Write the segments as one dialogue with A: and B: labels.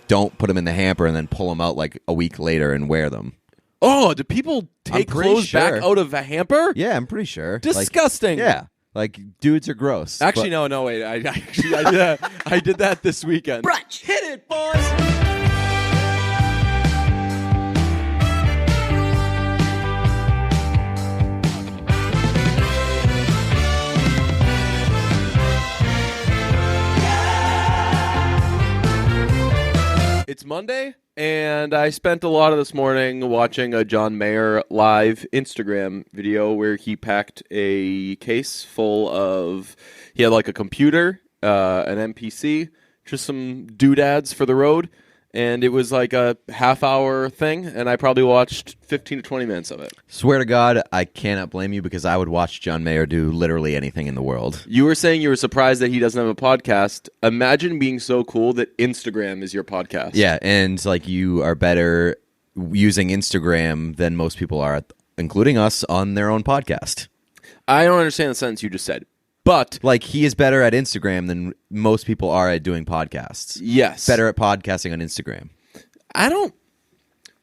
A: don't put them in the hamper and then pull them out like a week later and wear them.
B: Oh, do people take clothes back out of a hamper?
A: Yeah, I'm pretty sure.
B: Disgusting.
A: Yeah. Like, dudes are gross.
B: Actually, no, wait. I did that this weekend.
C: Brunch.
B: Hit it, boys. It's Monday, and I spent a lot of this morning watching a John Mayer live Instagram video where he packed a case full of, he had like a computer, an MPC, just some doodads for the road, and it was like a half-hour thing, and I probably watched 15 to 20 minutes of it.
A: Swear to God, I cannot blame you because I would watch John Mayer do literally anything in the world.
B: You were saying you were surprised that he doesn't have a podcast. Imagine being so cool that Instagram is your podcast.
A: Yeah, and like you are better using Instagram than most people are, including us, on their own podcast.
B: I don't understand the sentence you just said. But
A: like he is better at Instagram than most people are at doing podcasts.
B: Yes.
A: Better at podcasting on Instagram.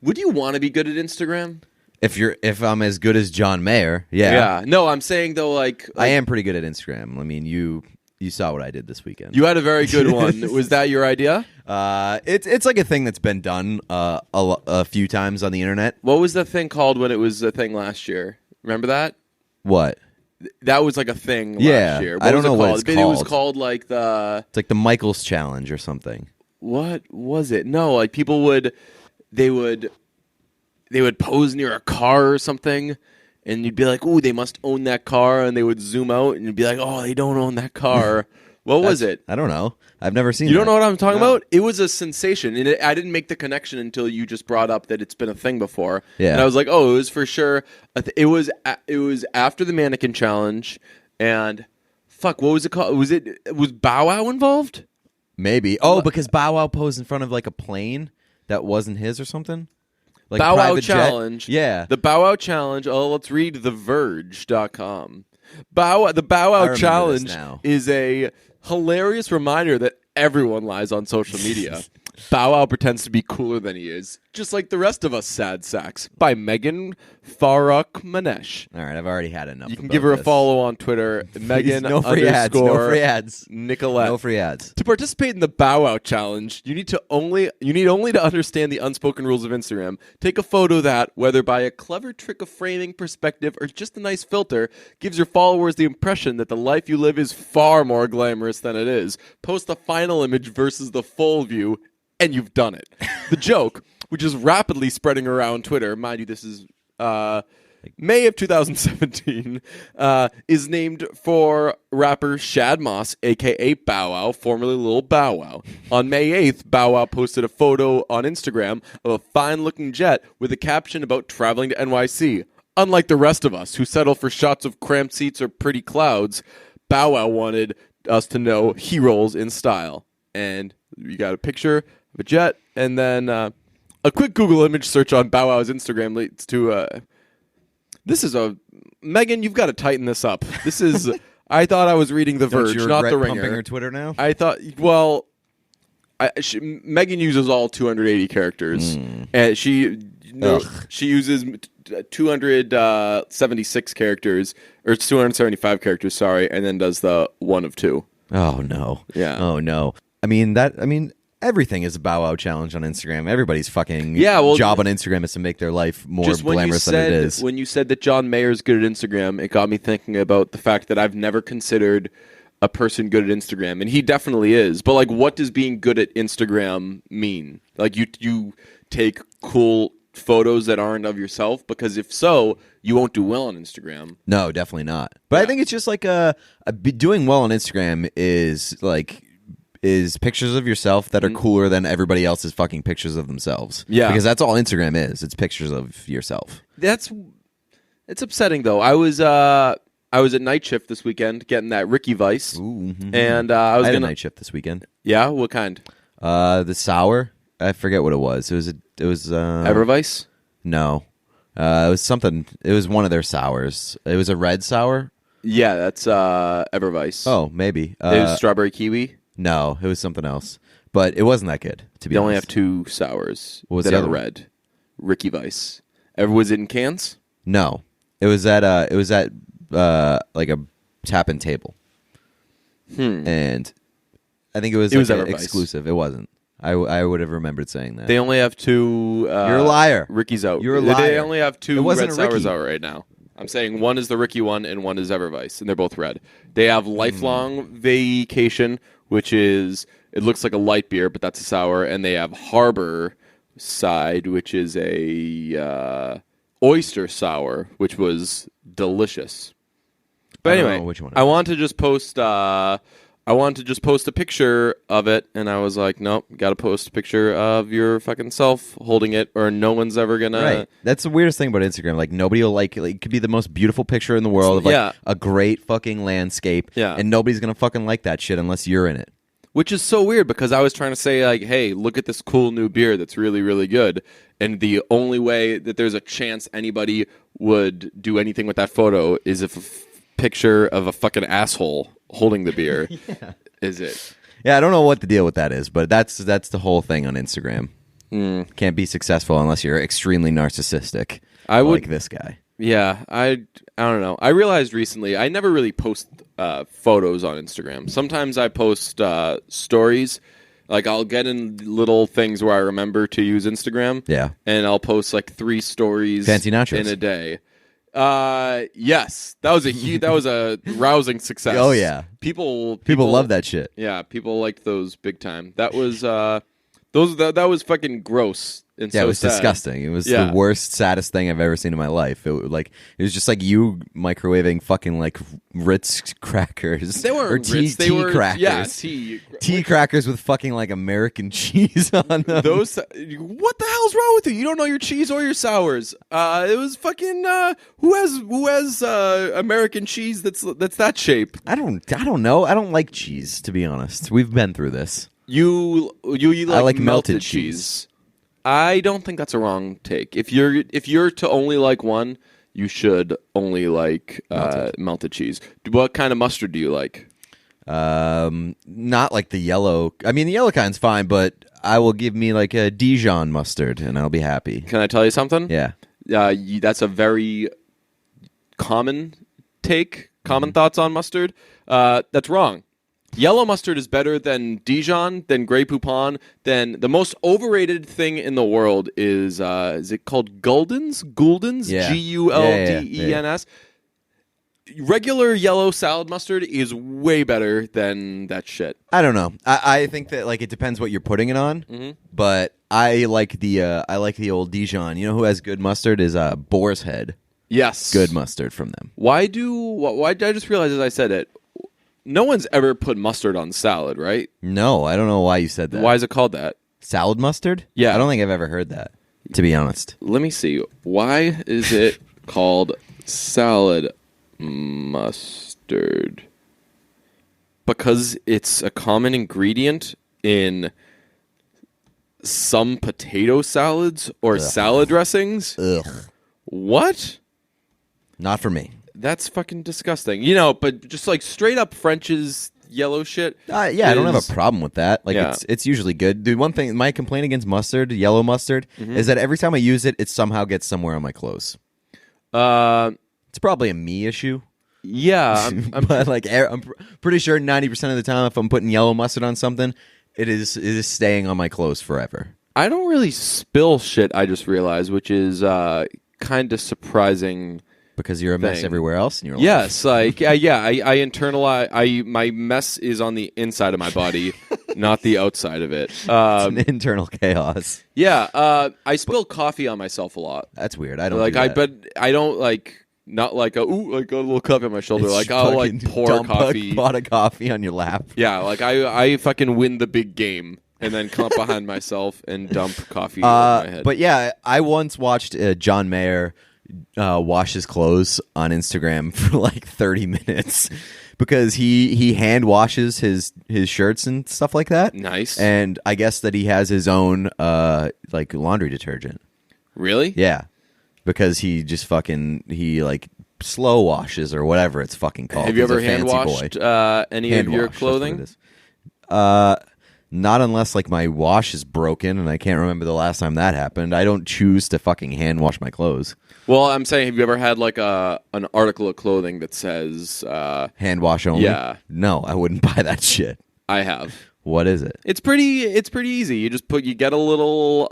B: Would you want to be good at Instagram?
A: If I'm as good as John Mayer, yeah.
B: Yeah. No, I'm saying though like
A: I am pretty good at Instagram. I mean, you saw what I did this weekend.
B: You had a very good one. Was that your idea?
A: It's like a thing that's been done a few times on the internet.
B: What was the thing called when it was a thing last year? Remember that?
A: What?
B: That was like a thing last year.
A: I don't know what it's called.
B: It was called like
A: It's like the Michaels Challenge or something.
B: What was it? No, like people would pose near a car or something, and you'd be like, "Ooh, they must own that car," and they would zoom out, and you'd be like, "Oh, they don't own that car." What was it?
A: I don't know. I've never seen.
B: You don't know what I'm talking about? It was a sensation, and I didn't make the connection until you just brought up that it's been a thing before.
A: Yeah,
B: and I was like, "Oh, it was for sure." It was after the mannequin challenge, and fuck, what was it called? Was Bow Wow involved?
A: Maybe. Oh, because Bow Wow posed in front of like a plane that wasn't his or something. Like
B: Bow Wow
A: jet?
B: challenge.
A: Yeah,
B: the Bow Wow challenge. Oh, let's read TheVerge.com. The Bow Wow challenge is a hilarious reminder that everyone lies on social media. Bow Wow pretends to be cooler than he is, just like the rest of us sad sacks. By Megan Farouk-Manesh.
A: All right, I've already had enough.
B: You can give her a follow on Twitter. Megan
A: no free ads. No free ads.
B: Nicolette.
A: No free ads.
B: To participate in the Bow Wow challenge, you need only to understand the unspoken rules of Instagram. Take a photo that, whether by a clever trick of framing, perspective, or just a nice filter, gives your followers the impression that the life you live is far more glamorous than it is. Post the final image versus the full view, and you've done it. The joke, which is rapidly spreading around Twitter, mind you, this is May of 2017, is named for rapper Shad Moss, a.k.a. Bow Wow, formerly Lil Bow Wow. On May 8th, Bow Wow posted a photo on Instagram of a fine-looking jet with a caption about traveling to NYC. Unlike the rest of us, who settle for shots of cramped seats or pretty clouds, Bow Wow wanted us to know he rolls in style. And you got a picture of a jet, and then a quick Google image search on Bow Wow's Instagram leads to Megan, you've got to tighten this up. This is I thought I was reading The Verge, not The Ringer.
A: Pumping her Twitter now?
B: I thought, Megan uses all 280 characters, and she uses 276 characters, or 275 characters, sorry, and then does the one of two.
A: Oh no!
B: Yeah.
A: Oh no! I mean everything is a Bow Wow challenge on Instagram. Everybody's fucking job on Instagram is to make their life more glamorous than it is.
B: When you said that John Mayer's good at Instagram, it got me thinking about the fact that I've never considered a person good at Instagram, and he definitely is. But like, what does being good at Instagram mean? Like, you take cool photos that aren't of yourself? Because if so, you won't do well on Instagram.
A: No, definitely not. But I think it's just like doing well on Instagram is pictures of yourself that are cooler than everybody else's fucking pictures of themselves. Yeah. Because that's all Instagram is. It's pictures of yourself.
B: It's upsetting though. I was at night shift this weekend getting that Ricky Vice.
A: Ooh, mm-hmm.
B: And I had
A: a night shift this weekend.
B: Yeah, what kind?
A: The sour. I forget what it was. It was
B: Evervice?
A: No. It was something. It was one of their sours. It was a red sour.
B: Yeah, that's Evervice.
A: Oh, maybe.
B: It was strawberry kiwi.
A: No, it was something else. but it wasn't that good. To be honest,
B: only have 2 sours
A: What was
B: that
A: the
B: are
A: other one?
B: red. Ricky Vice. Was it in cans?
A: No, it was at like a tap and table, and I think it was like an
B: Evervice.
A: exclusive. It wasn't. I would have remembered saying that.
B: They only have 2.
A: You're a liar.
B: Ricky's out.
A: You're a liar.
B: They only have 2
A: It wasn't
B: red
A: a Ricky.
B: sours out right now. I'm saying one is the Ricky one and one is Evervice, and they're both red. They have Lifelong Vacation, which is, it looks like a light beer, but that's a sour, and they have Harbor Side, which is a oyster sour, which was delicious. But
A: I don't
B: anyway,
A: know which one it
B: I
A: is.
B: want to just post. I wanted to just post a picture of it, and I was like, nope, got to post a picture of your fucking self holding it, or no one's ever gonna.
A: Right. That's the weirdest thing about Instagram. Like, nobody will like it. Like, it could be the most beautiful picture in the world of like a great fucking landscape, and nobody's gonna fucking like that shit unless you're in it.
B: Which is so weird, because I was trying to say, like, hey, look at this cool new beer that's really, really good. And the only way that there's a chance anybody would do anything with that photo is if a picture of a fucking asshole holding the beer is it.
A: Yeah, I don't know what the deal with that is, but that's the whole thing on Instagram. Can't be successful unless you're extremely narcissistic. Like this guy.
B: Yeah, I don't know. I realized recently I never really post photos on Instagram. Sometimes I post stories. Like, I'll get in little things where I remember to use Instagram. Yeah. And I'll post like 3 stories
A: Fancy nachos.
B: in a day. Yes. That was a rousing success.
A: Oh yeah.
B: People
A: love that shit.
B: Yeah, people liked those big time. That was that was fucking gross. And
A: yeah,
B: so
A: it was
B: sad.
A: disgusting. It was the worst, saddest thing I've ever seen in my life. It was just like you microwaving fucking like Ritz crackers.
B: They weren't Ritz.
A: Tea crackers.
B: Yeah,
A: tea crackers with fucking like American cheese on them.
B: Those. What the hell's wrong with you? You don't know your cheese or your sours. It was fucking. Who has American cheese that's that shape?
A: I don't know. I don't like cheese, to be honest. We've been through this.
B: You
A: I like melted cheese.
B: I don't think that's a wrong take. If you're to only like one, you should only like melted cheese. What kind of mustard do you like?
A: Not like the yellow. I mean, the yellow kind's fine, but I will give me like a Dijon mustard, and I'll be happy.
B: Can I tell you something?
A: Yeah.
B: That's a very common take. Common thoughts on mustard. That's wrong. Yellow mustard is better than Dijon, than Grey Poupon, than the most overrated thing in the world is it called Gulden's? Gulden's?
A: Yeah.
B: Guldens. Regular yellow salad mustard is way better than that shit.
A: I don't know. I think that like it depends what you're putting it on, but I like the old Dijon. You know who has good mustard is Boar's Head.
B: Yes,
A: good mustard from them.
B: Why did I just realize as I said it? No one's ever put mustard on salad, right?
A: No, I don't know why you said that.
B: Why is it called that?
A: Salad mustard?
B: Yeah.
A: I don't think I've ever heard that, to be honest.
B: Let me see. Why is it called salad mustard? Because it's a common ingredient in some potato salads or salad dressings.
A: Ugh.
B: What?
A: Not for me.
B: That's fucking disgusting. But just like straight up French's yellow shit.
A: I don't have a problem with that. Like it's usually good. The one thing, my complaint against mustard, yellow mustard, is that every time I use it, it somehow gets somewhere on my clothes. It's probably a me issue.
B: Yeah,
A: but like I'm pretty sure 90% of the time, if I'm putting yellow mustard on something, it is staying on my clothes forever.
B: I don't really spill shit. I just realized, which is kind of surprising.
A: Because you're a mess everywhere else in your life.
B: Yes, like I internalize. My mess is on the inside of my body, not the outside of it.
A: It's an internal chaos.
B: Yeah, I spill coffee on myself a lot.
A: That's weird. I don't
B: like.
A: do that.
B: But I don't like. Not like a little cup on my shoulder.
A: It's
B: like I'll like pour coffee.
A: A pot of coffee on your lap.
B: Yeah, like I fucking win the big game. And then come up behind myself and dump coffee on my head.
A: But yeah, I once watched John Mayer wash his clothes on Instagram for like 30 minutes because he hand washes his shirts and stuff like that.
B: Nice.
A: And I guess that he has his own like laundry detergent.
B: Really?
A: Yeah. Because he just he like slow washes or whatever it's fucking called.
B: Have you ever hand washed any of your clothing?
A: Not unless like my wash is broken and I can't remember the last time that happened. I don't choose to fucking hand wash my clothes.
B: Well, I'm saying, have you ever had like an article of clothing that says
A: hand wash only?
B: Yeah.
A: No, I wouldn't buy that shit.
B: I have.
A: What is it?
B: It's pretty easy. You get a little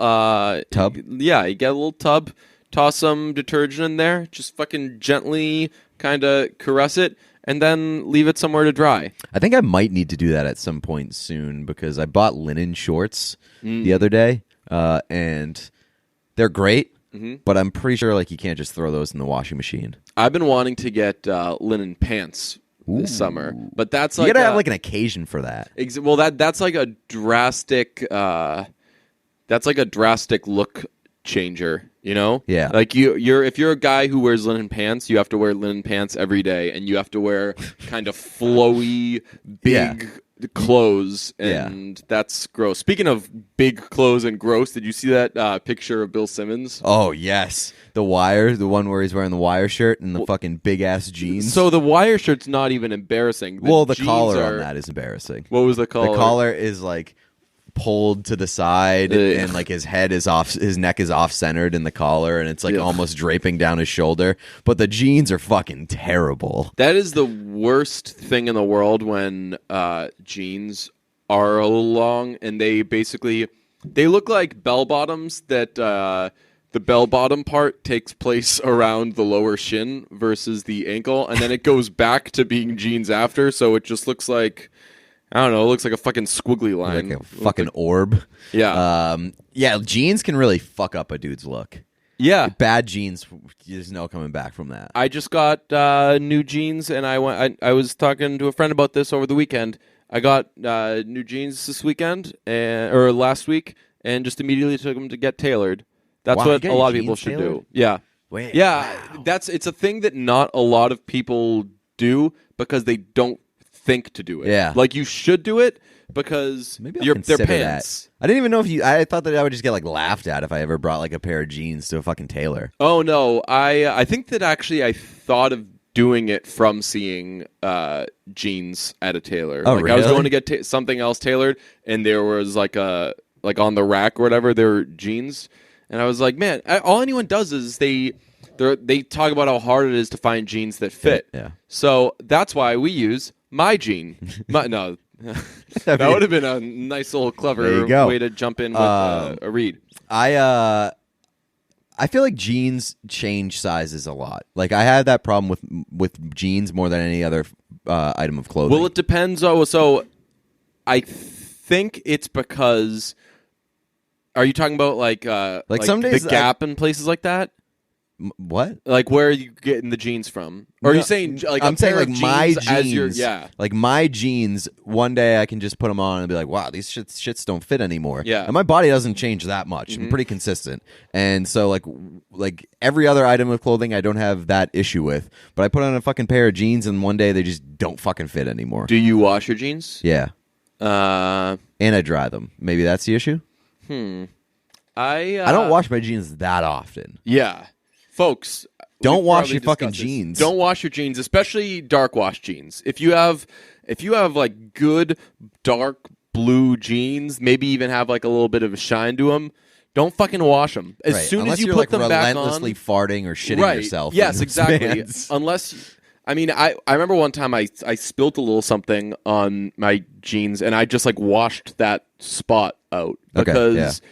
A: tub?
B: Yeah, you get a little tub, toss some detergent in there, just fucking gently kind of caress it, and then leave it somewhere to dry.
A: I think I might need to do that at some point soon because I bought linen shorts the other day, and they're great, but I'm pretty sure like you can't just throw those in the washing machine.
B: I've been wanting to get linen pants this summer, but that's like
A: you gotta have like an occasion for that.
B: Well, that's like a drastic look changer, you know?
A: Yeah.
B: Like if you're a guy who wears linen pants, you have to wear linen pants every day, and you have to wear kind of flowy, big clothes, and that's gross. Speaking of big clothes and gross, did you see that picture of Bill Simmons?
A: Oh, yes. The Wire, the one where he's wearing the Wire shirt and the fucking big-ass jeans.
B: So the Wire shirt's not even embarrassing.
A: The collar on that is embarrassing.
B: What was the collar?
A: The collar is like pulled to the side and like his neck is off-centered in the collar, and it's like almost draping down his shoulder, but the jeans are fucking terrible.
B: That is the worst thing in the world when jeans are a little long and they look like bell bottoms that the bell bottom part takes place around the lower shin versus the ankle, and then it goes back to being jeans after, so it just looks like, I don't know, it looks like a fucking squiggly line.
A: Like a fucking orb.
B: Yeah.
A: Jeans can really fuck up a dude's look.
B: Yeah.
A: Bad jeans, there's no coming back from that.
B: I just got new jeans, and I was talking to a friend about this over the weekend. I got new jeans this weekend, or last week, and just immediately took them to get tailored. That's what a lot of people should do. Yeah.
A: Wait,
B: yeah.
A: wow.
B: It's a thing that not a lot of people do because they don't think to do it.
A: Yeah.
B: Like, you should do it because
A: maybe they're
B: pants.
A: That. I didn't even know I thought that I would just get like laughed at if I ever brought like a pair of jeans to a fucking tailor.
B: Oh no, I think that actually I thought of doing it from seeing jeans at a tailor.
A: Oh,
B: like,
A: really?
B: I was going to get something else tailored, and there was like on the rack or whatever, there were jeans, and I was like, man, all anyone does is they talk about how hard it is to find jeans that fit.
A: Yeah.
B: So that's why we use My Jean. No. That would have been a nice little clever way to jump in with a read.
A: I feel like jeans change sizes a lot. Like, I had that problem with jeans more than any other item of clothing.
B: Well, it depends. So I think it's because. Are you talking about like some days the Gap and places like that?
A: What?
B: Like, where are you getting the jeans from? Or are you saying like
A: I'm saying like my jeans
B: as your
A: like my jeans? One day I can just put them on and be like, wow, these shits don't fit anymore.
B: Yeah,
A: and my body doesn't change that much. I'm pretty consistent, and so like every other item of clothing, I don't have that issue with. But I put on a fucking pair of jeans, and one day they just don't fucking fit anymore.
B: Do you wash your jeans?
A: Yeah, and I dry them. Maybe that's the issue.
B: I
A: don't wash my jeans that often.
B: Yeah. Folks,
A: don't wash your fucking jeans.
B: Don't wash your jeans, especially dark wash jeans. If you have like good dark blue jeans, maybe even have like a little bit of a shine to them, don't fucking wash them. As soon as you put them back on,
A: relentlessly farting or shitting yourself.
B: Yes, exactly. Unless, I mean, I remember one time I spilt a little something on my jeans, and I just like washed that spot out because.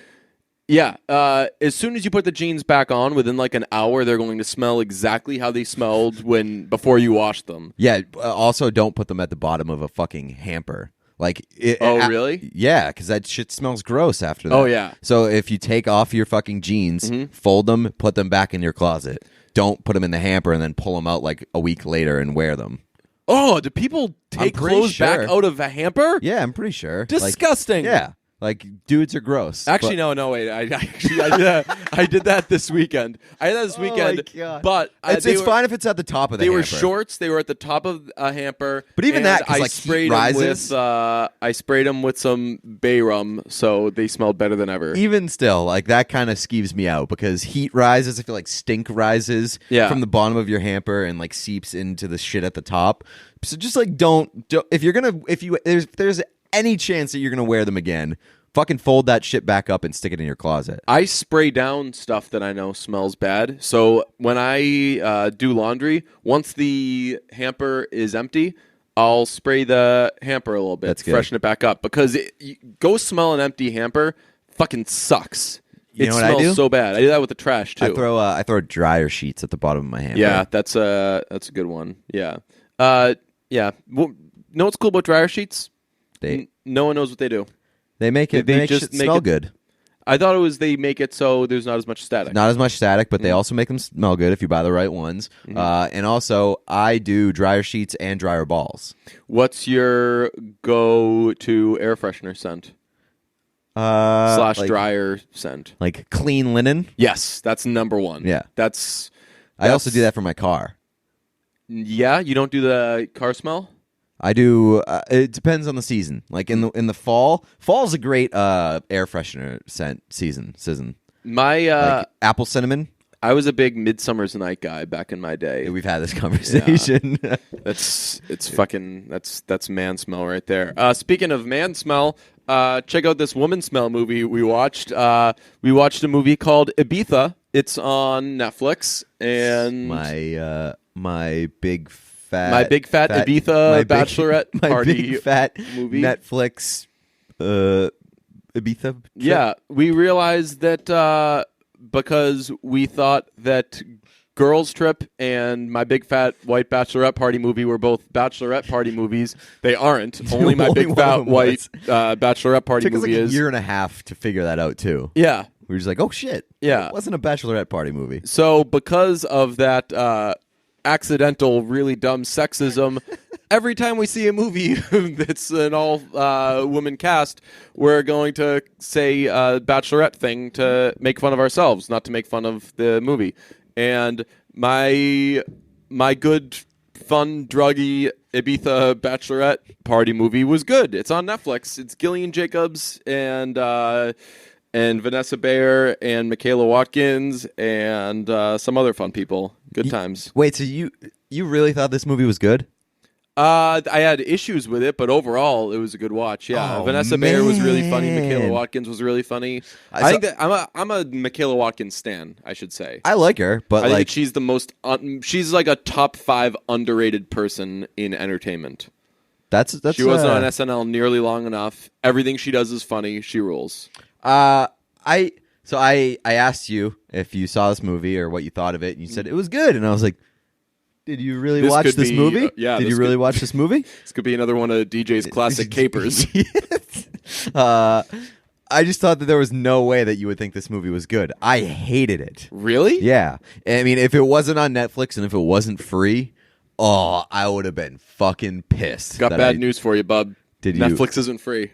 B: Yeah, as soon as you put the jeans back on, within like an hour, they're going to smell exactly how they smelled before you washed them.
A: Yeah, also don't put them at the bottom of a fucking hamper. Like,
B: really?
A: Yeah, because that shit smells gross after that.
B: Oh, yeah.
A: So if you take off your fucking jeans, fold them, put them back in your closet. Don't put them in the hamper and then pull them out like a week later and wear them.
B: Oh, do people take clothes back out of a hamper?
A: Yeah, I'm pretty sure.
B: Disgusting.
A: Yeah. Like, dudes are gross.
B: Actually, no, wait. I did that this weekend. I did that this weekend.
A: Oh my God.
B: But
A: it's fine if it's at the top of the hamper.
B: They were shorts. They were at the top of a hamper.
A: But even that, because like
B: sprayed
A: heat rises.
B: I sprayed them with some bay rum, so they smelled better than ever.
A: Even still, like, that kind of skeeves me out because heat rises. I feel like stink rises from the bottom of your hamper and like seeps into the shit at the top. So just like don't if there's any chance that you're going to wear them again, fucking fold that shit back up and stick it in your closet.
B: I spray down stuff that I know smells bad. So when I do laundry, once the hamper is empty, I'll spray the hamper a little bit,
A: That's good.
B: Freshen it back up. Because go smell an empty hamper fucking sucks.
A: You know what
B: smells
A: I do?
B: So bad. I do that with the trash too.
A: I throw dryer sheets at the bottom of my hamper.
B: Yeah, that's a good one. Yeah. Yeah. Well, know what's cool about dryer sheets? No one knows what they do.
A: They make it. They make
B: just
A: shit smell
B: it
A: good.
B: I thought it was they make it so there's not as much static.
A: Not as much static, but they also make them smell good if you buy the right ones. And also, I do dryer sheets and dryer balls.
B: What's your go-to air freshener scent? Slash dryer scent.
A: Like clean linen?
B: Yes, that's number one.
A: Yeah.
B: That's
A: I also do that for my car.
B: Yeah, you don't do the car smell?
A: I do. It depends on the season. Like in the fall's a great air freshener scent season.
B: My
A: like apple cinnamon.
B: I was a big Midsummer's Night guy back in my day.
A: We've had this conversation.
B: Yeah. That's man smell right there. Speaking of man smell, check out this woman smell movie we watched. We watched a movie called Ibiza. It's on Netflix, and
A: my big fat
B: Ibiza Bachelorette party
A: big fat
B: movie.
A: Netflix Ibiza trip.
B: Yeah, we realized that because we thought that Girls Trip and My Big Fat White Bachelorette Party movie were both Bachelorette Party movies. They aren't. Only My Big Fat White Bachelorette Party movie
A: is. It took us like
B: is.
A: a year and a half to figure that out too.
B: Yeah.
A: We were just like, oh shit.
B: Yeah.
A: It wasn't a Bachelorette Party movie.
B: So because of that accidental, really dumb sexism, every time we see a movie that's an all-woman cast, we're going to say a Bachelorette thing to make fun of ourselves, not to make fun of the movie. And my good, fun, druggy Ibiza Bachelorette Party movie was good. It's on Netflix. It's Gillian Jacobs and Vanessa Bayer and Michaela Watkins and some other fun people. Good times.
A: Wait, so you really thought this movie was good?
B: I had issues with it, but overall, it was a good watch. Yeah, Vanessa Bayer was really funny. Michaela Watkins was really funny. I think that I'm a Michaela Watkins stan. I should say
A: I like her, but
B: I think she's the most. She's like a top 5 underrated person in entertainment.
A: That's
B: she wasn't on SNL nearly long enough. Everything she does is funny. She rules.
A: I asked you if you saw this movie or what you thought of it, and you said it was good, and I was like, did you really watch this movie?
B: Yeah.
A: Did you really watch this movie?
B: This could be another one of DJ's classic capers.
A: I just thought that there was no way that you would think this movie was good. I hated it.
B: Really?
A: Yeah. I mean, if it wasn't on Netflix and if it wasn't free, I would have been fucking pissed.
B: Got bad news for you, bub. Netflix isn't free.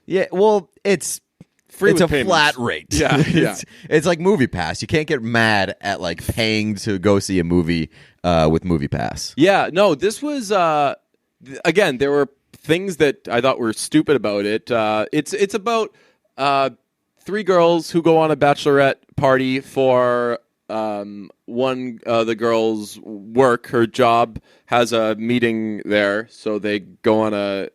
A: Yeah, well, it's
B: free.
A: It's
B: with
A: a
B: payments.
A: flat rate.
B: Yeah.
A: It's like Movie Pass. You can't get mad at like paying to go see a movie with Movie Pass.
B: Yeah, no, this was again, there were things that I thought were stupid about it. It's about 3 girls who go on a bachelorette party for one the girl's work. Her job has a meeting there, so they go on a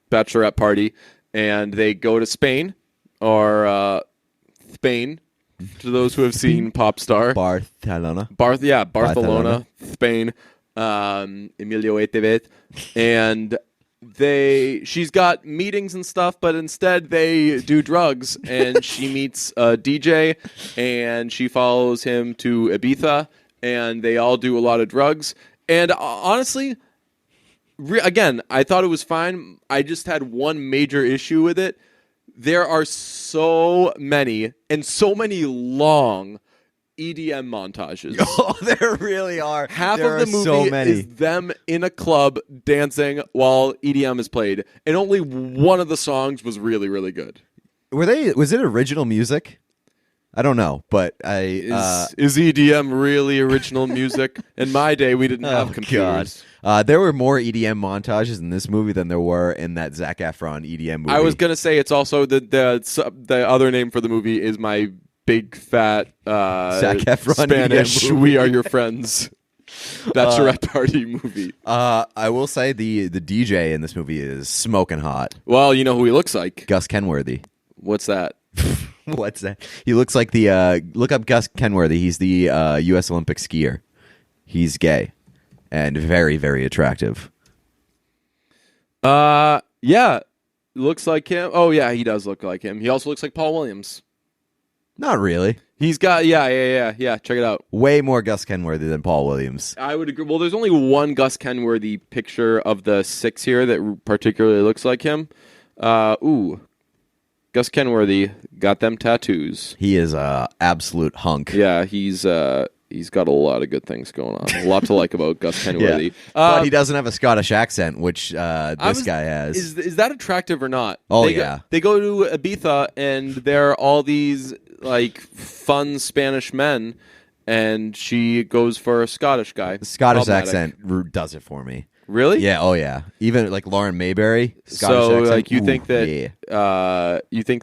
B: bachelorette party and they go to Spain or Spain. To those who have seen Popstar.
A: Barcelona,
B: Spain, Emilio Estevez. And she's got meetings and stuff, but instead they do drugs. And she meets a DJ, and she follows him to Ibiza, and they all do a lot of drugs. And honestly, again, I thought it was fine. I just had one major issue with it. There are so many long EDM montages.
A: Oh, there really are.
B: Half of the movie is them in a club dancing while EDM is played, and only one of the songs was really, really good.
A: Was it original music? I don't know, but is
B: EDM really original music? In my day, we didn't have computers.
A: God. There were more EDM montages in this movie than there were in that Zac Efron EDM movie.
B: I was gonna say it's also the other name for the movie is My Big Fat
A: Zac Efron
B: Spanish
A: EDM movie.
B: We Are Your Friends. Bachelorette party movie.
A: I will say the DJ in this movie is smoking hot.
B: Well, you know who he looks like?
A: Gus Kenworthy.
B: What's that?
A: What's that? He looks like the look up Gus Kenworthy. He's the U.S. Olympic skier. He's gay and very, very attractive.
B: Yeah, looks like him. Oh yeah, he does look like him. He also looks like Paul Williams.
A: Not really.
B: He's got yeah. Check it out.
A: Way more Gus Kenworthy than Paul Williams.
B: I would agree. Well, there's only one Gus Kenworthy picture of the 6 here that particularly looks like him. Gus Kenworthy got them tattoos.
A: He is a absolute hunk.
B: Yeah, he's got a lot of good things going on. A lot to like about Gus Kenworthy.
A: Yeah. But he doesn't have a Scottish accent, which this guy has.
B: Is that attractive or not?
A: Oh,
B: They go to Ibiza, and there are all these like fun Spanish men, and she goes for a Scottish guy.
A: The Scottish accent does it for me.
B: Really?
A: Yeah. Oh, yeah. Even like Lauren Mayberry. Scottish accent.
B: Like you think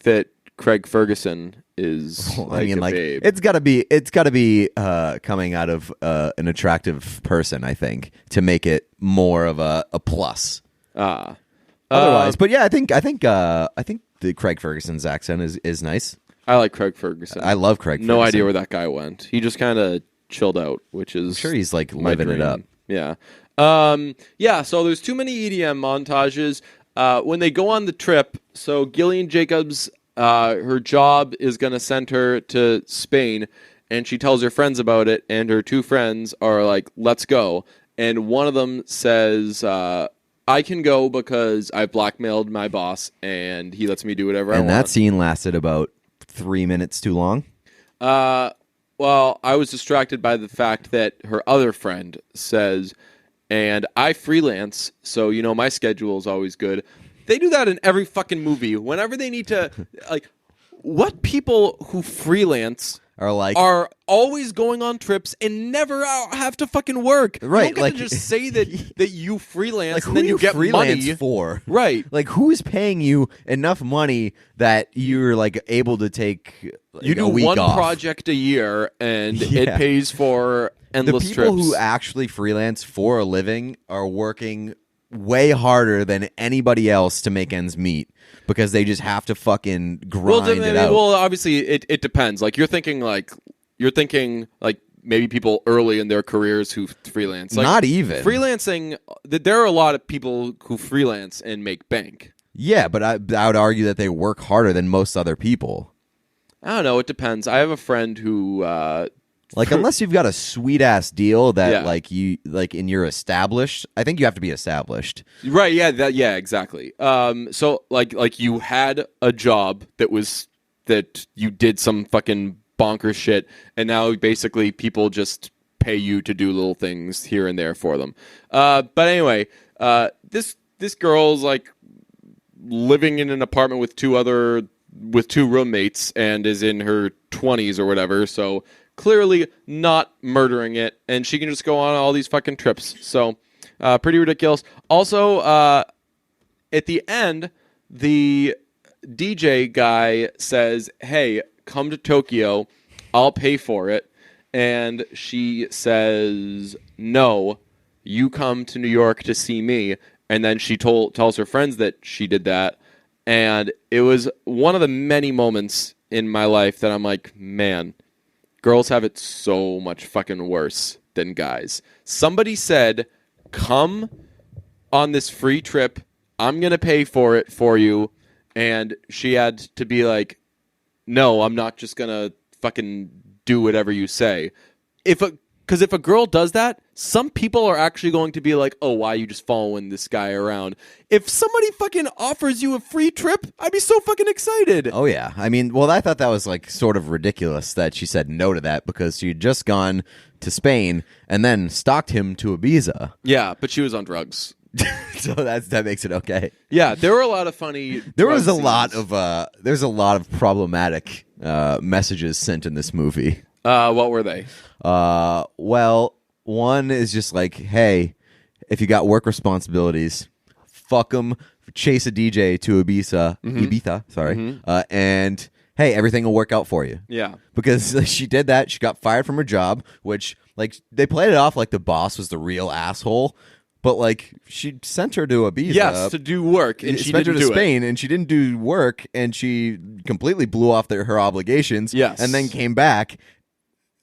B: that Craig Ferguson is like a babe.
A: It's got to be coming out of an attractive person, I think, to make it more of a plus. Otherwise, but yeah, I think the Craig Ferguson's accent is nice.
B: I like Craig Ferguson.
A: I love Craig Ferguson.
B: No idea where that guy went. He just kind of chilled out, which is
A: I'm sure he's like living it up.
B: Yeah. So there's too many EDM montages. When they go on the trip, so Gillian Jacobs, her job is going to send her to Spain, and she tells her friends about it, and her 2 friends are like, let's go. And one of them says, I can go because I blackmailed my boss, and he lets me do whatever I want.
A: And that scene lasted about 3 minutes too long?
B: Well, I was distracted by the fact that her other friend says, and I freelance, so, my schedule is always good. They do that in every fucking movie. Whenever they need to, like, what people who freelance are always going on trips and never have to fucking work.
A: Right.
B: You don't get to just say that you freelance
A: like,
B: and then you get
A: freelance
B: money.
A: For?
B: Right.
A: Like, who is paying you enough money that you're, like, able to take
B: you do
A: a week
B: one
A: off?
B: Project a year, and it pays for endless
A: trips. The people
B: trips.
A: who actually freelance for a living are working way harder than anybody else to make ends meet because they just have to fucking grind it out.
B: Well, obviously, it depends. Like, you're thinking maybe people early in their careers who freelance. Like,
A: not even.
B: Freelancing, there are a lot of people who freelance and make bank.
A: Yeah, but I would argue that they work harder than most other people.
B: I don't know. It depends. I have a friend who...
A: unless you've got a sweet ass deal that and you're established, I think you have to be established.
B: Right, yeah, exactly. So like you had a job that you did some fucking bonkers shit, and now basically people just pay you to do little things here and there for them. But anyway, this girl's like living in an apartment with 2 roommates and is in her 20s or whatever, so clearly not murdering it, and she can just go on all these fucking trips. So, pretty ridiculous. Also, at the end, the DJ guy says, hey, come to Tokyo, I'll pay for it. And she says, no, you come to New York to see me. And then she tells her friends that she did that. And it was one of the many moments in my life that I'm like, man, girls have it so much fucking worse than guys. Somebody said, come on this free trip. I'm going to pay for it for you. And she had to be like, no, I'm not just going to fucking do whatever you say. Because if a girl does that, some people are actually going to be like, oh, why are you just following this guy around? If somebody fucking offers you a free trip, I'd be so fucking excited.
A: Oh, yeah. I mean, well, I thought that was like sort of ridiculous that she said no to that because she had just gone to Spain and then stalked him to Ibiza.
B: Yeah, but she was on drugs.
A: So that makes it okay.
B: Yeah, there were a lot of funny.
A: There's a lot of problematic messages sent in this movie.
B: What were they?
A: Well, one is just like, hey, if you got work responsibilities, fuck them. Chase a DJ to Ibiza. Mm-hmm. Ibiza, sorry. Mm-hmm. And hey, everything will work out for you.
B: Yeah.
A: Because she did that. She got fired from her job, which, like, they played it off like the boss was the real asshole. But, like, she sent her to Ibiza.
B: Yes, to do work, and she
A: sent her
B: didn't
A: to
B: do
A: Spain, and she didn't do work, and she completely blew off her obligations.
B: Yes.
A: And then came back,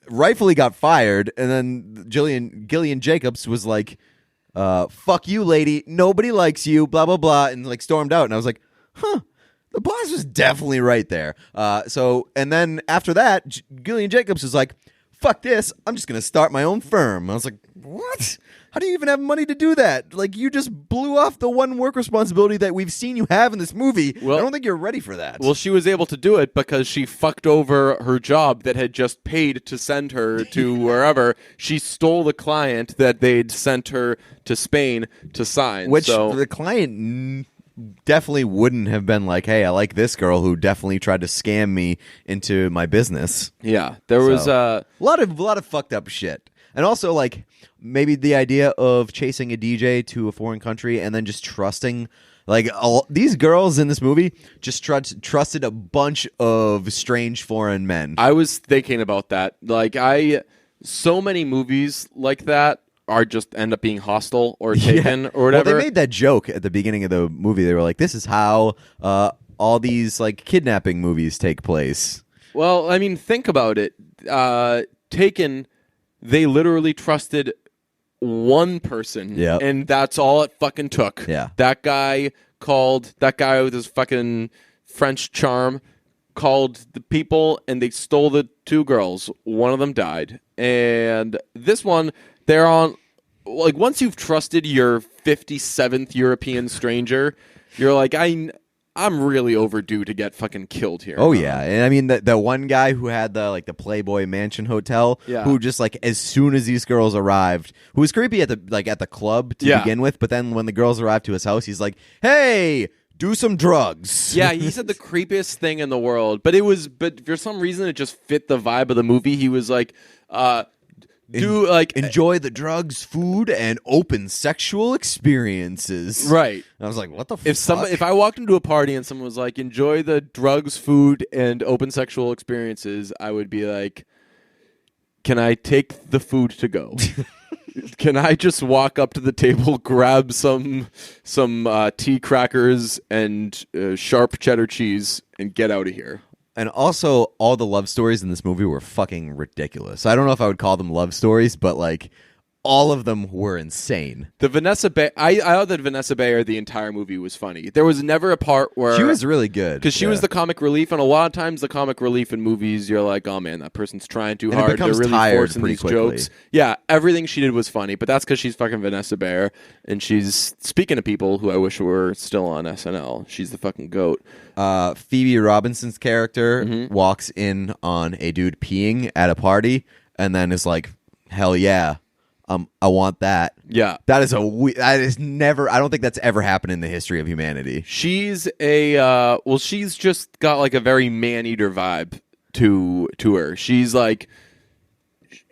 A: rightfully got fired, and then Gillian Jacobs was like, fuck you, lady, nobody likes you, blah, blah, blah, and, like, stormed out. And I was like, huh. The boss was definitely right there. And then after that, Gillian Jacobs was like, fuck this, I'm just going to start my own firm. I was like, what? How do you even have money to do that? Like, you just blew off the one work responsibility that we've seen you have in this movie. Well, I don't think you're ready for that.
B: Well, she was able to do it because she fucked over her job that had just paid to send her to wherever. She stole the client that they'd sent her to Spain to sign.
A: Which the client definitely wouldn't have been like, hey, I like this girl who definitely tried to scam me into my business.
B: Yeah, there was
A: a lot of fucked up shit. And also, like, maybe the idea of chasing a DJ to a foreign country and then just trusting, like, these girls in this movie just trusted a bunch of strange foreign men.
B: I was thinking about that. Like, so many movies like that are just end up being hostile or taken or whatever.
A: Well, they made that joke at the beginning of the movie. They were like, this is how all these, like, kidnapping movies take place.
B: Well, I mean, think about it. Taken, they literally trusted one person, and that's all it fucking took.
A: Yeah.
B: That guy with his fucking French charm called the people, and they stole the two girls. One of them died. And this one, they're on, like, once you've trusted your 57th European stranger, you're like, I'm really overdue to get fucking killed here.
A: Oh, yeah. And I mean, the one guy who had the Playboy Mansion Hotel, who just, like, as soon as these girls arrived, who was creepy at the club to begin with, but then when the girls arrived to his house, he's like, hey, do some drugs.
B: Yeah, he said the creepiest thing in the world, but for some reason it just fit the vibe of the movie. He was like,
A: enjoy the drugs, food, and open sexual experiences.
B: Right.
A: And I was like, what the fuck?
B: If I walked into a party and someone was like, enjoy the drugs, food, and open sexual experiences, I would be like, can I take the food to go? Can I just walk up to the table, grab some tea crackers and sharp cheddar cheese and get out of here?
A: And also, all the love stories in this movie were fucking ridiculous. I don't know if I would call them love stories, but, like, all of them were insane.
B: The Vanessa Bayer, I thought that Vanessa Bayer, the entire movie was funny. There was never a part where...
A: She was really good.
B: Because she was the comic relief, and a lot of times the comic relief in movies, you're like, oh man, that person's trying too hard. They're really forcing these jokes. Yeah, everything she did was funny, but that's because she's fucking Vanessa Bayer, and she's, speaking of people who I wish were still on SNL, she's the fucking GOAT.
A: Phoebe Robinson's character walks in on a dude peeing at a party, and then is like, hell yeah. I want that.
B: Yeah.
A: That is never, I don't think that's ever happened in the history of humanity.
B: She's she's just got like a very man-eater vibe to her. She's like,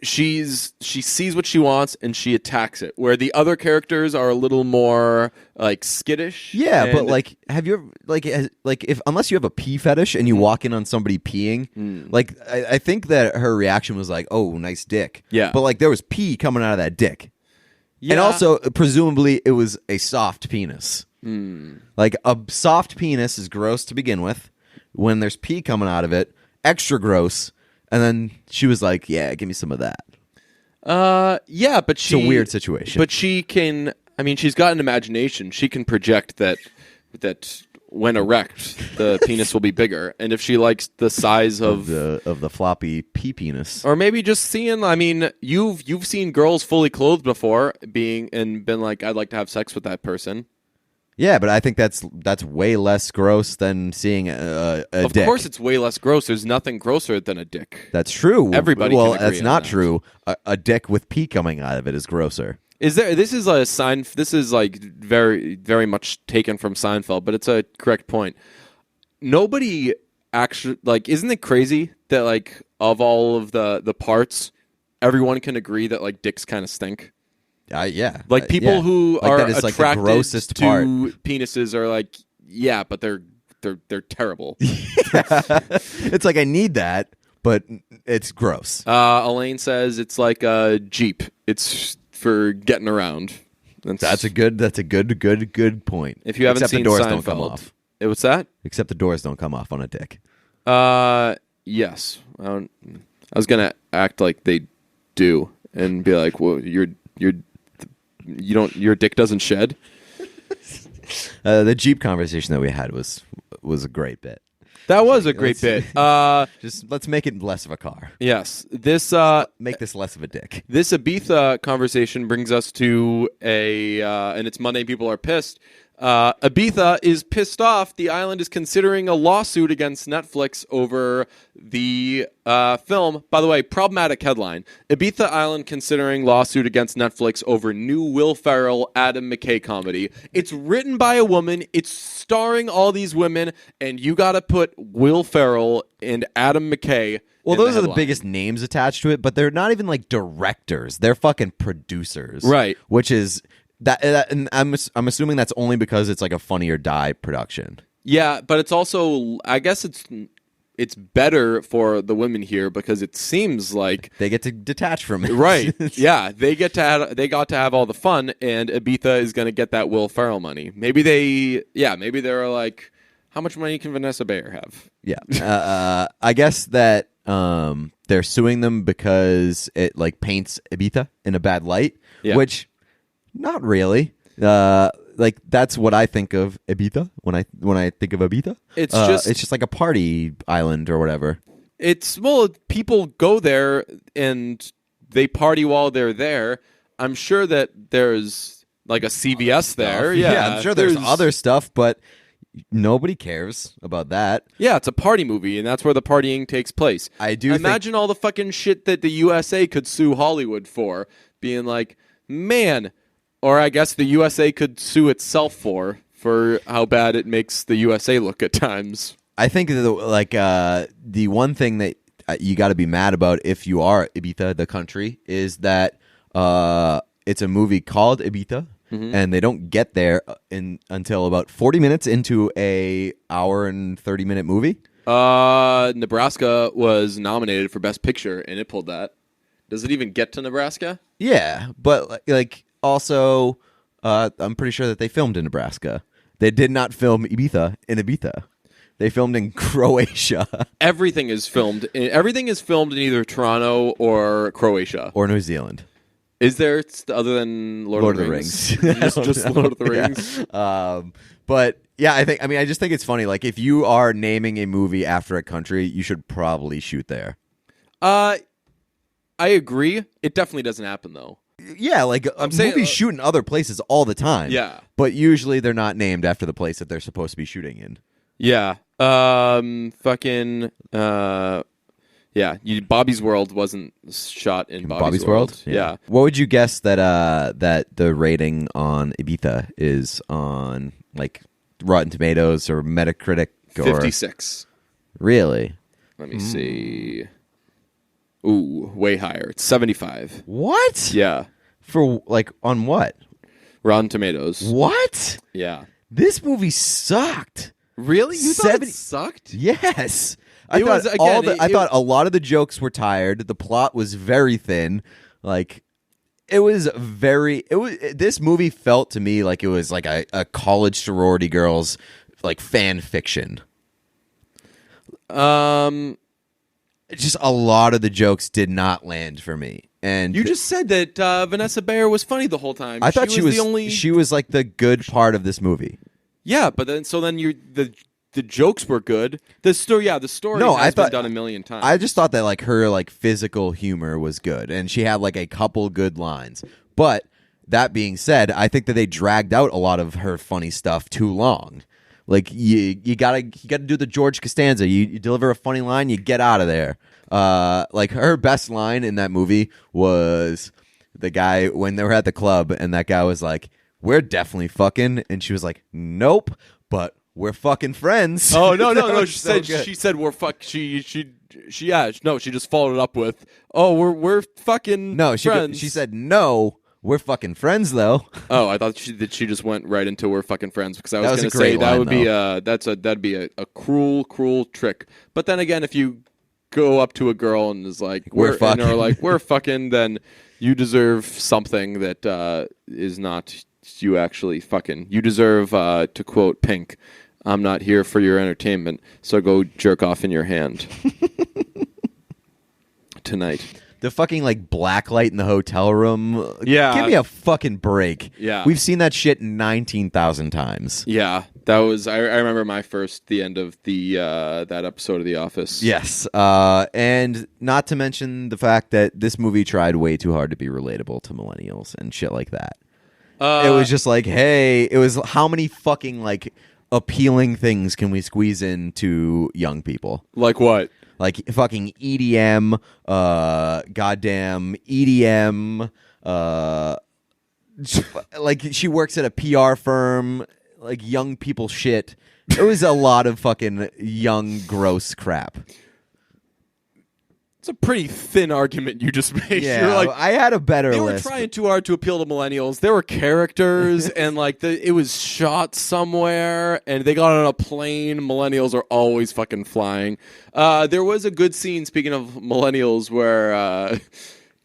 B: she sees what she wants and she attacks it, where the other characters are a little more like skittish.
A: Yeah, but like, have you ever if unless you have a pee fetish and you walk in on somebody peeing, like I think that her reaction was like, oh, nice dick.
B: Yeah,
A: but like there was pee coming out of that dick. Yeah. And also presumably it was a soft penis. Like a soft penis is gross to begin with. When there's pee coming out of it, extra gross. And then she was like, yeah, give me some of that.
B: Yeah, but
A: it's a weird situation.
B: But she can, I mean, she's got an imagination. She can project that when erect, the penis will be bigger. And if she likes the size of
A: the floppy pee penis.
B: Or maybe just seeing, I mean, you've seen girls fully clothed before been like, I'd like to have sex with that person.
A: Yeah, but I think that's way less gross than seeing a dick.
B: Of course it's way less gross. There's nothing grosser than a dick.
A: That's true.
B: Everybody
A: Well,
B: can agree
A: that's
B: on
A: not
B: that.
A: true. A dick with pee coming out of it is grosser.
B: This is a sign. This is like very, very much taken from Seinfeld, but it's a correct point. Nobody actually, like, isn't it crazy that, like, of all of the parts, everyone can agree that, like, dicks kind of stink?
A: Yeah.
B: Like, people who
A: like
B: are
A: that is, like, the
B: attracted
A: grossest
B: to
A: part.
B: penises are like, yeah, but they're they're terrible.
A: It's like I need that, but it's gross.
B: Elaine says it's like a Jeep. It's for getting around.
A: That's a good point.
B: If you haven't seen
A: the doors
B: Seinfeld,
A: don't come off.
B: What's that?
A: Except the doors don't come off on a dick.
B: Yes. I was gonna act like they do and be like, well, your dick doesn't shed.
A: The Jeep conversation that we had was a great bit.
B: That was a great bit.
A: Just let's make it less of a car.
B: Yes. This
A: make this less of a dick.
B: This Ibiza conversation brings us to and it's Monday. People are pissed. Ibiza is pissed off. The island is considering a lawsuit against Netflix over the film. By the way, problematic headline. Ibiza Island considering lawsuit against Netflix over new Will Ferrell, Adam McKay comedy. It's written by a woman. It's starring all these women. And you got to put Will Ferrell and Adam McKay.
A: Well, those are the biggest names attached to it, but they're not even like directors. They're fucking producers.
B: Right.
A: Which is... That and I'm assuming that's only because it's like a Funny or Die production.
B: Yeah, but it's also, I guess it's better for the women here because it seems like
A: they get to detach from it.
B: Right? Yeah, they got to have all the fun, and Ibiza is going to get that Will Ferrell money. Maybe they're like, how much money can Vanessa Bayer have?
A: Yeah, I guess that they're suing them because it like paints Ibiza in a bad light, which. Not really. Like that's what I think of Ibiza when I think of Ibiza. It's just like a party island or whatever.
B: People go there and they party while they're there. I'm sure that there's like a CVS there.
A: Yeah, I'm sure there's other stuff, but nobody cares about that.
B: Yeah, it's a party movie, and that's where the partying takes place. Imagine all the fucking shit that the USA could sue Hollywood for, being like, man. Or I guess the USA could sue itself for how bad it makes the USA look at times.
A: I think the one thing that you got to be mad about if you are Ibiza, the country, is that it's a movie called Ibiza, and they don't get there until about 40 minutes into a hour and 30-minute movie.
B: Nebraska was nominated for Best Picture, and it pulled that. Does it even get to Nebraska?
A: Yeah, but like. Also, I'm pretty sure that they filmed in Nebraska. They did not film Ibiza in Ibiza. They filmed in Croatia.
B: Everything is filmed in either Toronto or Croatia.
A: Or New Zealand.
B: Is there other than Lord of the Rings? just Lord of the Rings.
A: Yeah. But yeah, I just think it's funny. Like if you are naming a movie after a country, you should probably shoot there.
B: I agree. It definitely doesn't happen though.
A: Yeah, like movies shoot in other places all the time.
B: Yeah.
A: But usually they're not named after the place that they're supposed to be shooting in.
B: Yeah. Bobby's World wasn't shot in Bobby's World. Yeah.
A: What would you guess that the rating on Ibiza is on like Rotten Tomatoes or Metacritic?
B: 56.
A: Really?
B: Let me see. Ooh, way higher. It's 75.
A: What?
B: Yeah.
A: For like on what?
B: Rotten Tomatoes.
A: What?
B: Yeah.
A: This movie sucked.
B: Really? You thought it sucked?
A: Yes. I thought a lot of the jokes were tired. The plot was very thin. Like this movie felt to me like it was like a college sorority girls like fan fiction. Just a lot of the jokes did not land for me. And
B: you just said that Vanessa Bayer was funny the whole time.
A: I thought she was like the good part of this movie.
B: Yeah, but then the jokes were good. The story has been done a million times.
A: I just thought that like her like physical humor was good, and she had like a couple good lines. But that being said, I think that they dragged out a lot of her funny stuff too long. Like you gotta do the George Costanza. You deliver a funny line, you get out of there. Like her best line in that movie was the guy when they were at the club, and that guy was like, "We're definitely fucking," and she was like, "Nope, but we're fucking friends."
B: Oh no! She said we're fuck. She just followed it up with, "Oh, we're fucking
A: no."
B: friends.
A: She said no. We're fucking friends, though.
B: Oh, I thought she just went right into we're fucking friends because I was going to say that'd be a cruel trick. But then again, if you go up to a girl and is like
A: we're fucking,
B: or like we're fucking, then you deserve something that is not you actually fucking. You deserve, to quote Pink, "I'm not here for your entertainment, so go jerk off in your hand tonight."
A: The fucking like black light in the hotel room.
B: Yeah.
A: Give me a fucking break.
B: Yeah.
A: We've seen that shit 19,000 times.
B: Yeah. That was I remember the end of the that episode of The Office.
A: Yes. And not to mention the fact that this movie tried way too hard to be relatable to millennials and shit like that. It was just like, hey, it was how many fucking like appealing things can we squeeze into young people?
B: Like what?
A: Like fucking EDM, goddamn EDM, like she works at a PR firm, like young people shit. It was a lot of fucking young, gross crap.
B: It's a pretty thin argument you just made.
A: Yeah,
B: You're like,
A: I had a better list.
B: They were trying too hard to appeal to millennials. There were characters, and like it was shot somewhere, and they got on a plane. Millennials are always fucking flying. There was a good scene, speaking of millennials, where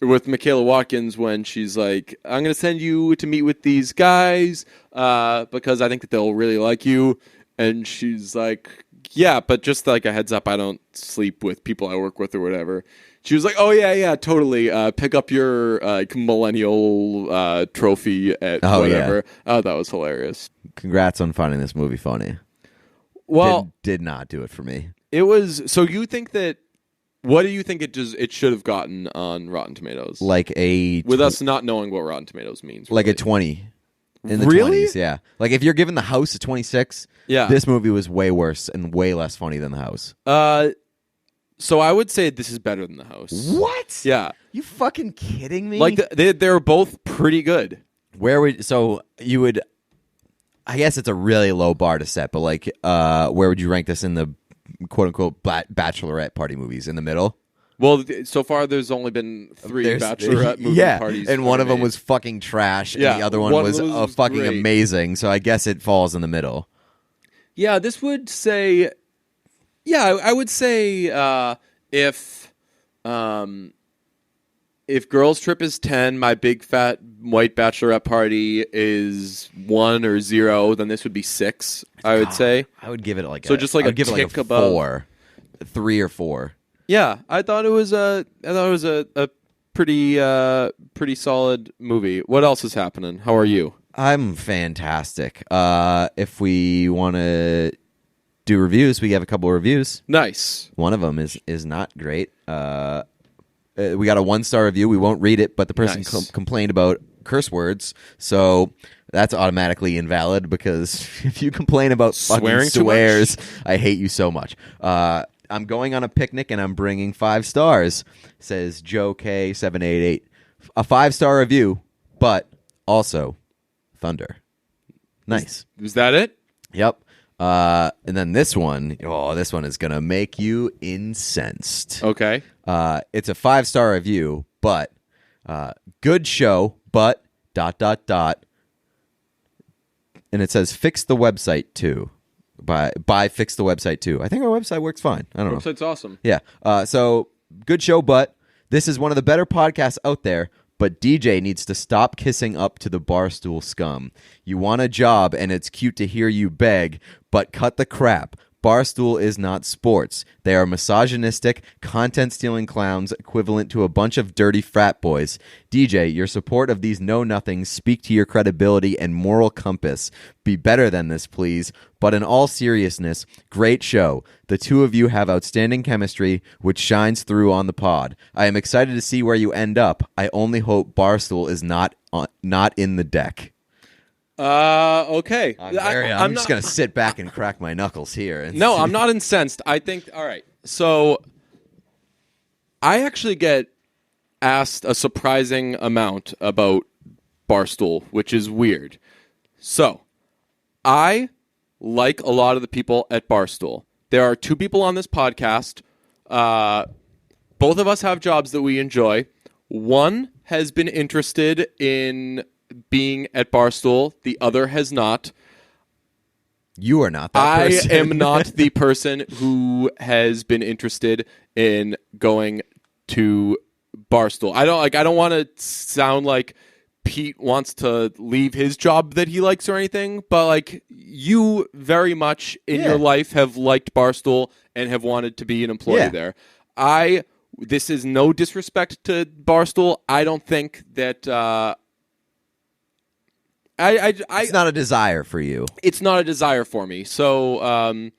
B: with Michaela Watkins when she's like, "I'm going to send you to meet with these guys because I think that they'll really like you," and she's like, "Yeah, but just like a heads up, I don't sleep with people I work with or whatever." She was like, "Oh yeah, totally. Pick up your millennial trophy at whatever." Yeah. Oh, that was hilarious.
A: Congrats on finding this movie funny.
B: Well,
A: did not do it for me.
B: It was. So you think that? What do you think it should have gotten on Rotten Tomatoes?
A: Like
B: with us not knowing what Rotten Tomatoes means.
A: Like really. A 20. In the
B: really?
A: 20s, yeah. Like if you're giving The House a 26, this movie was way worse and way less funny than The House.
B: So I would say this is better than The House.
A: What?
B: Yeah.
A: You fucking kidding me?
B: Like they're both pretty good.
A: You would I guess it's a really low bar to set, but like where would you rank this in the quote unquote Bachelorette party movies? In the middle?
B: Well, so far there's only been 3 Bachelorette movie parties.
A: And one of them was fucking trash, and the other one was fucking great. Amazing. So I guess it falls in the middle.
B: Yeah, this would say... Yeah, I would say if Girls Trip is 10, My Big Fat White Bachelorette Party is 1 or 0, then this would be 6, I would say.
A: I would give it like
B: so just like a tick like a above.
A: 4. 3 or 4.
B: Yeah, I thought it was a pretty solid movie. What else is happening? How are you?
A: I'm fantastic. If we want to do reviews, we have a couple of reviews.
B: Nice.
A: One of them is not great. We got a 1-star review. We won't read it, but the person complained about curse words, so that's automatically invalid because if you complain about fucking swears, I hate you so much. I'm going on a picnic and I'm bringing 5 stars, says Joe K788. A 5-star review, but also thunder. Nice.
B: Is that it?
A: Yep. And then this one is going to make you incensed.
B: Okay.
A: It's a 5-star review, but good show, but ... And it says fix the website too. By fix the website too. I think our website works fine. I don't know.
B: Website's awesome.
A: Yeah. So good show, but this is one of the better podcasts out there. But DJ needs to stop kissing up to the Barstool scum. You want a job, and it's cute to hear you beg, but cut the crap. Barstool is not sports. They are misogynistic, content-stealing clowns equivalent to a bunch of dirty frat boys. DJ, your support of these know-nothings speak to your credibility and moral compass. Be better than this, please. But in all seriousness, great show. The two of you have outstanding chemistry, which shines through on the pod. I am excited to see where you end up. I only hope Barstool is not in the deck.
B: Okay.
A: I'm just going to sit back and crack my knuckles here.
B: No, I'm not incensed. I think, all right. So I actually get asked a surprising amount about Barstool, which is weird. So I like a lot of the people at Barstool. There are 2 people on this podcast. Both of us have jobs that we enjoy. One has been interested in being at Barstool. The other has not.
A: You are not that person.
B: I am not the person who has been interested in going to Barstool. I don't want to sound like Pete wants to leave his job that he likes or anything, but like you very much in your life have liked Barstool and have wanted to be an employee there. This is no disrespect to Barstool. I don't think that
A: it's not a desire for you.
B: It's not a desire for me. So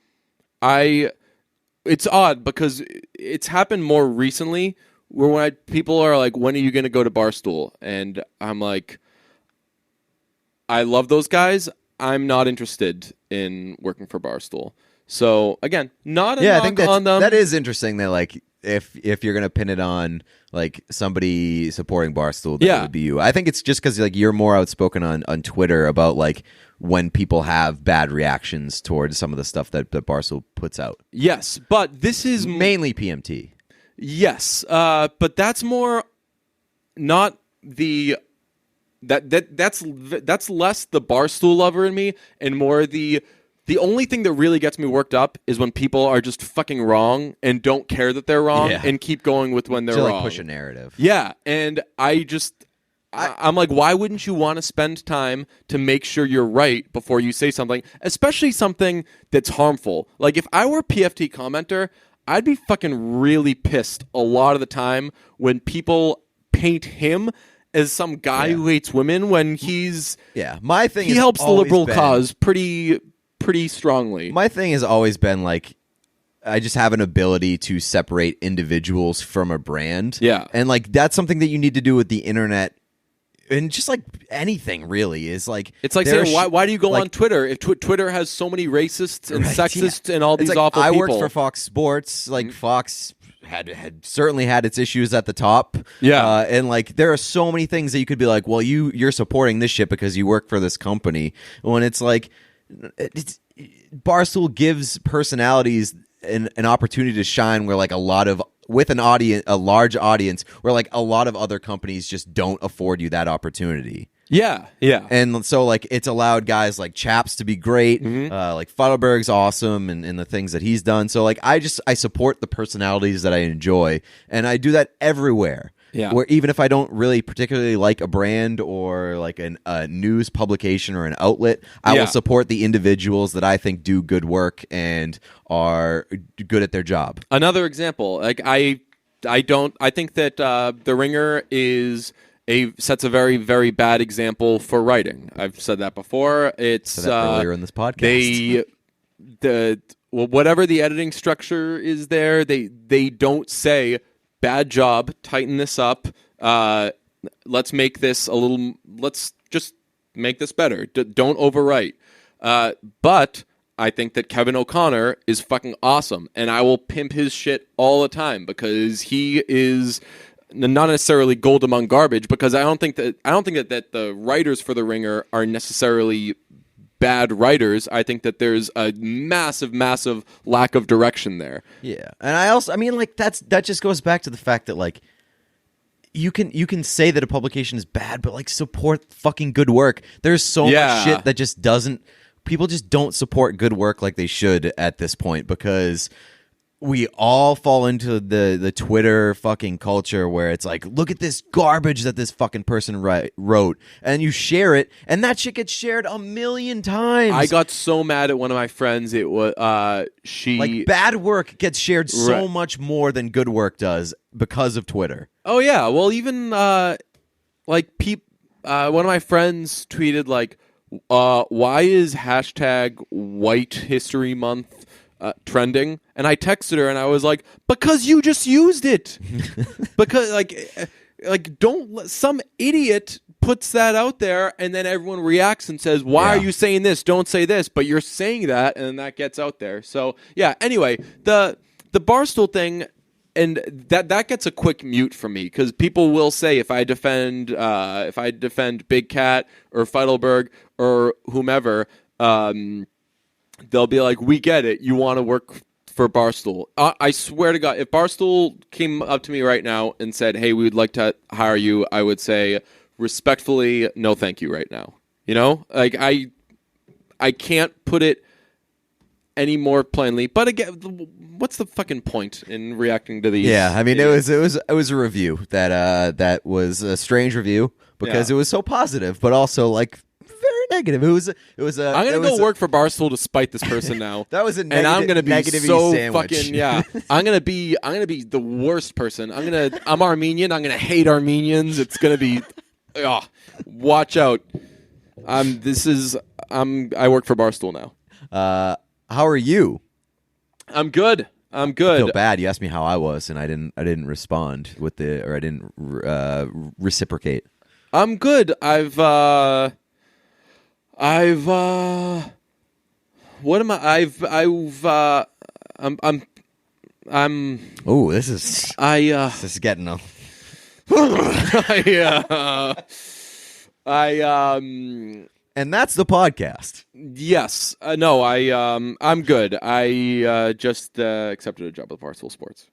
B: it's odd because it's happened more recently where when people are like, when are you going to go to Barstool? And I'm like, I love those guys. I'm not interested in working for Barstool. So again, not a knock
A: I think
B: on them.
A: That is interesting that like if you're gonna pin it on like somebody supporting Barstool, that would be you. I think it's just because like you're more outspoken on Twitter about like when people have bad reactions towards some of the stuff that Barstool puts out.
B: Yes, but this is
A: mainly PMT.
B: Yes, but that's more not the that's less the Barstool lover in me and more the only thing that really gets me worked up is when people are just fucking wrong and don't care that they're wrong and keep going with when they're wrong.
A: Like push a narrative.
B: Yeah, and I'm like, why wouldn't you want to spend time to make sure you're right before you say something, especially something that's harmful? Like if I were a PFT commenter, I'd be fucking really pissed a lot of the time when people paint him as some guy who hates women when he's
A: my thing
B: he helps the liberal cause pretty strongly.
A: My thing has always been like I just have an ability to separate individuals from a brand.
B: Yeah.
A: And like that's something that you need to do with the internet. And just like anything really is like
B: it's like saying why do you go on Twitter if Twitter has so many racists and sexists and all these awful people?
A: I worked for Fox Sports. Like Fox had certainly had its issues at the top.
B: Yeah,
A: and like there are so many things that you could be like, well, you're supporting this shit because you work for this company. When it's like Barstool gives personalities an opportunity to shine where like a large audience where like a lot of other companies just don't afford you that opportunity.
B: Yeah.
A: And so like it's allowed guys like Chaps to be great, like Feidelberg's awesome and the things that he's done. So like I support the personalities that I enjoy and I do that everywhere.
B: Yeah.
A: Where even if I don't really particularly like a brand or like a news publication or an outlet, I will support the individuals that I think do good work and are good at their job.
B: Another example, like I think that The Ringer sets a very, very bad example for writing. I've said that before. It's
A: said that earlier in this podcast.
B: Whatever the editing structure is there, they don't say bad job, tighten this up. Let's make this let's just make this better. Don't overwrite. But I think that Kevin O'Connor is fucking awesome, and I will pimp his shit all the time because he is not necessarily gold among garbage. Because I don't think that the writers for The Ringer are necessarily bad writers. I think that there's a massive, massive lack of direction there.
A: Yeah, and I mean, like that just goes back to the fact that like you can say that a publication is bad, but like support fucking good work. There's so much shit that just doesn't. People just don't support good work like they should at this point because we all fall into the Twitter fucking culture where it's like, look at this garbage that this fucking person wrote, and you share it, and that shit gets shared a million times.
B: I got so mad at one of my friends. It was
A: like bad work gets shared so much more than good work does because of Twitter.
B: Oh yeah, well even one of my friends tweeted like, why is hashtag White History Month trending? And I texted her and I was like, because you just used it. Because like don't some idiot puts that out there and then everyone reacts and says, why are you saying this? Don't say this. But you're saying that, and then that gets out there. So yeah, anyway, the Barstool thing, and that gets a quick mute from me because people will say if I defend Big Cat or Feidelberg or whomever, they'll be like, we get it. You want to work for Barstool. I swear to God, if Barstool came up to me right now and said, "Hey, we would like to hire you," I would say respectfully, "No, thank you." Right now, like I can't put it any more plainly. But again, what's the fucking point in reacting to these?
A: Yeah, I mean, it was a review that was a strange review because it was so positive, but also like very negative. It was.
B: I'm gonna go work for Barstool to spite this person now.
A: That was a
B: and I'm gonna be so
A: sandwich.
B: fucking I'm gonna be the worst person. I'm Armenian. I'm gonna hate Armenians. It's gonna be. Watch out. I work for Barstool now.
A: How are you?
B: I'm good.
A: I feel bad. You asked me how I was, and I didn't respond I didn't reciprocate.
B: I'm good. What am I? I'm.
A: Oh, this is getting a. And that's the podcast.
B: Yes. No. I'm good. I just accepted a job with Barstool Sports.